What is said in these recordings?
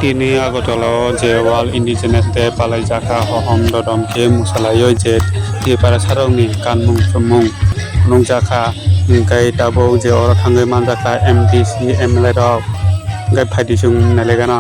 tini agotolo je wal indigenous day palai jaka hohom dodom ke musalayo je ti para sarong ni kanmung sumung nung jaka kai tabo je oro thangai manjaka MDC MLA rok gai phaidi sung nalegana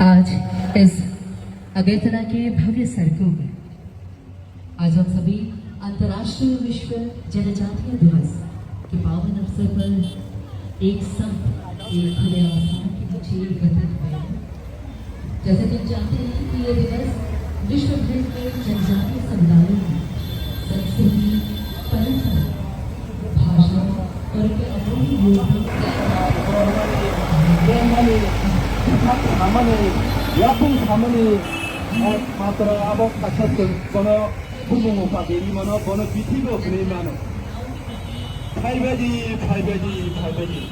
आज इस अगरतला के भव्य सड़कों पर आज हम सभी अंतर्राष्ट्रीय विश्व जनजातीय दिवस के पावन अवसर पर एक संग एक खुले आसमान के नीचे एकत्रित हुए हैं। जैसे कि हम जानते हैं कि ये दिवस विश्व भर के जनजातीय समुदायों में संस्कृति, परंपरा, भाषा और उनके अमूल्य योगदान सामने यापुं सामने मात्र अब कछत बनो बुमुंग पागेरी मनो बनो बिथिबो बने मानो फाइबेजी फाइबेजी फाइबेजी